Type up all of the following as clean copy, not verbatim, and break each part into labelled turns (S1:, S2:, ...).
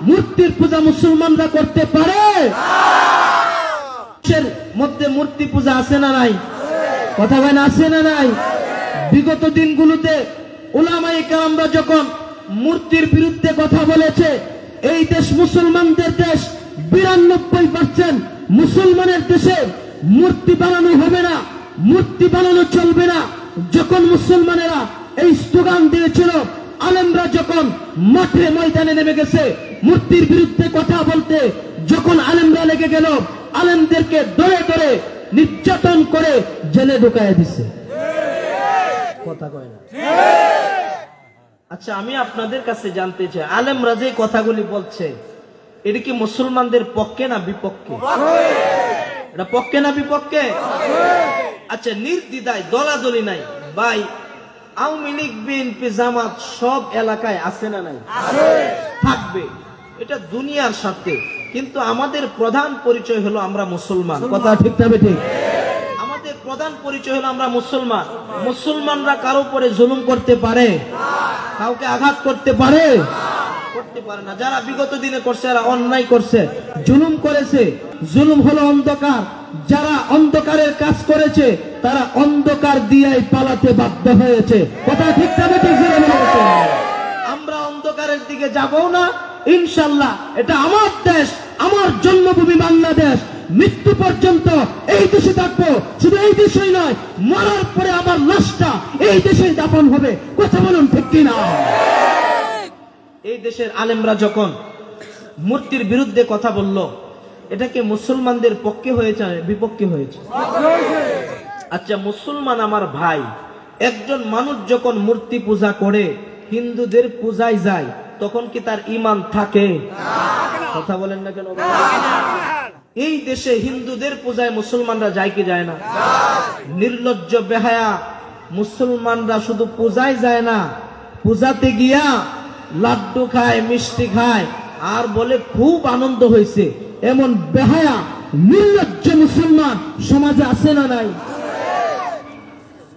S1: মূর্তির পূজা মুসলমানরা করতে পারে? এর মধ্যে মূর্তি পূজা আছে না নাই? কথা বলেন, আছে না নাই? বিগত দিনগুলোতে উলামায়ে কেরামরা যখন মূর্তির বিরুদ্ধে কথা বলেছে, এই দেশ মুসলমানদের দেশ, 92% মুসলমানের দেশে মূর্তি বানানো হবে না, মূর্তি বানানো চলবে না। যখন মুসলমানেরা এই স্লোগান দিয়েছিল, আলেমরা যখন মাঠে ময়দানে নেমে গেছে মূর্তির বিরুদ্ধে কথা বলতে, যখন আলেমরা লেগে গেল, আলেমদেরকে ধরে ধরে নির্যাতন করে জেলে ঢুকায় দিচ্ছে। কথা কয় না? আচ্ছা, আমি আপনাদের কাছে জানতে চাই, আলেমরা যে কথাগুলি বলছে এটা কি মুসলমানদের পক্ষে না বিপক্ষে? এটা পক্ষে না বিপক্ষে? আচ্ছা, নির্দ্বিধায় দলাদলি নাই ভাই, আওয়ামী লীগ, বিএনপি, জামাত সব এলাকায় আছে না নাই? থাকবে, এটা দুনিয়ার সাথে। কিন্তু আমাদের প্রধান পরিচয় হলো আমরা মুসলমান। কথা ঠিক না ঠিক? আমাদের প্রধান পরিচয় হলো আমরা মুসলমান। মুসলমানরা কারো উপরে জুলুম করতে পারে? কাউকে আঘাত করতে পারে? করতে পারে না। যারা বিগত দিনে করছে, এরা অন্যায় করছে, জুলুম করেছে। জুলুম হলো অন্ধকার। যারা অন্ধকারের কাজ করেছে তারা অন্ধকার দিয়েই পালাতে বাধ্য হয়েছে। কথা ঠিক না ঠিক? আমরা অন্ধকারের দিকে যাবো না ইনশাআল্লাহ। এটা আমার দেশ, আমার জন্মভূমি বাংলাদেশ। মৃত্যু পর্যন্ত এই দেশে থাকবো। শুধু এই দেশেই নয়, মরার পরে আমার লাশটা এই দেশেই দাফন হবে। কথা বলুন ঠিক কিনা? এই দেশের আলেমরা যখন মূর্তির বিরুদ্ধে কথা বলল, এটা কি মুসলমানদের পক্ষে হয়েছে বিপক্ষে হয়েছে? আচ্ছা, মুসলমান আমার ভাই, একজন মানুষ যখন মূর্তি পূজা করে, হিন্দুদের পূজায় যায়, তখন কি তার ঈমান থাকে? কথা বলেন না কেন? এই দেশে হিন্দুদের পূজায় মুসলমানরা যায় কি যায় না? নির্লজ্জ বেহায়া মুসলমানরা শুধু পূজায় যায় না, পূজাতে গিয়া লাড্ডু খায়, মিষ্টি খায়, আর বলে খুব আনন্দ হয়েছে। এমন বেহায়া নির্লজ্জ মুসলমান সমাজে আছে না নাই?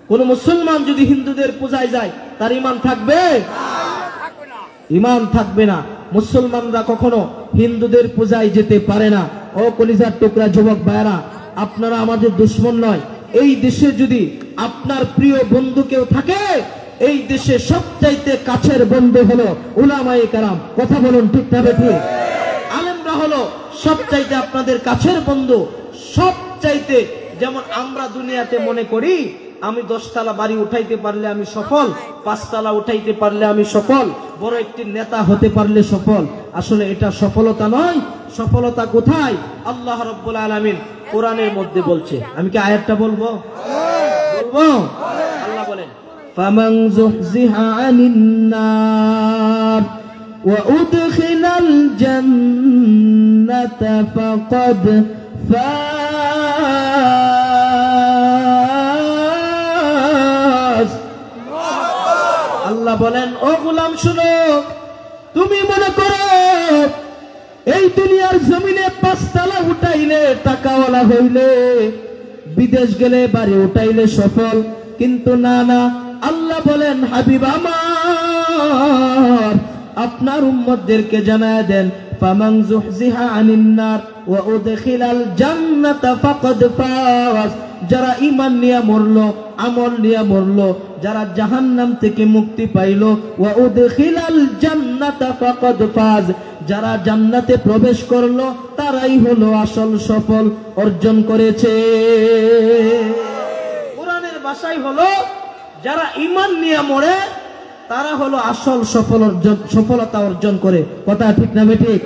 S1: কোন মুসলমান যদি হিন্দুদের পূজায় যায়, তার ঈমান থাকবে? ঈমান থাকবে না। মুসলমানরা কখনো হিন্দুদের পূজায় যেতে পারে না। ও কলিজার টুকরা যুবক ভাইরা, আপনারা আমাদের দুশমন নয়। এই দেশে যদি আপনার প্রিয় বন্ধু কেউ থাকে, এই দেশে সবচাইতে কাছের বন্ধু হলো উলামায়ে কেরাম। কথা বলুন ঠিক না ঠিক? আলেমরা হলো সবচাইতে আপনাদের কাছের বন্ধু। সবচাইতে, যেমন আমরা দুনিয়াতে মনে করি আমি 10 তলা বাড়ি উঠাইতে পারলে আমি সফল, 5 তলা উঠাইতে পারলে আমি সফল, বড় একটি নেতা হতে পারলে সফল। আসলে এটা সফলতা নয়। সফলতা কোথায়? আল্লাহ রাব্বুল আলামিন কোরআনের মধ্যে বলছে। আমি কি আয়াতটা বলবো? আল্লাহ বলেন, ফামান যুহজিহা আনিন নার ওয়া উদখিলাল জান্নাতা ফাকাদ ফাজ। আল্লাহ বলেন, ও গোলাম শুনো, তুমি মনে করো এই দুনিয়ার জমিনে 5 তলা উঠাইলে, টাকাওয়ালা হইলে, বিদেশ গেলে বাড়ি উঠাইলে সফল। কিন্তু না না, আল্লাহ বলেন, হাবিব আমার, আপনার উম্মতদেরকে জানায় দেন, ফামান যুহজিহা আনিন নার ওয়া উদখিলাল জান্নাতা ফাকাদ ফাজ। যারা ঈমান নিয়ে মরলো, আমল নিয়ে মরলো, যারা জাহান্নাম থেকে মুক্তি পাইলো, ওয়া উদখিলাল জান্নাতা ফাকাদ ফাজ, যারা জান্নাতে প্রবেশ করলো, তারাই হলো আসল সফল অর্জন করেছে। কোরআনের ভাষায় হলো, যারা ঈমান নিয়ে মরে তারা হলো আসল সফলতা অর্জন করে। কথা ঠিক না ঠিক?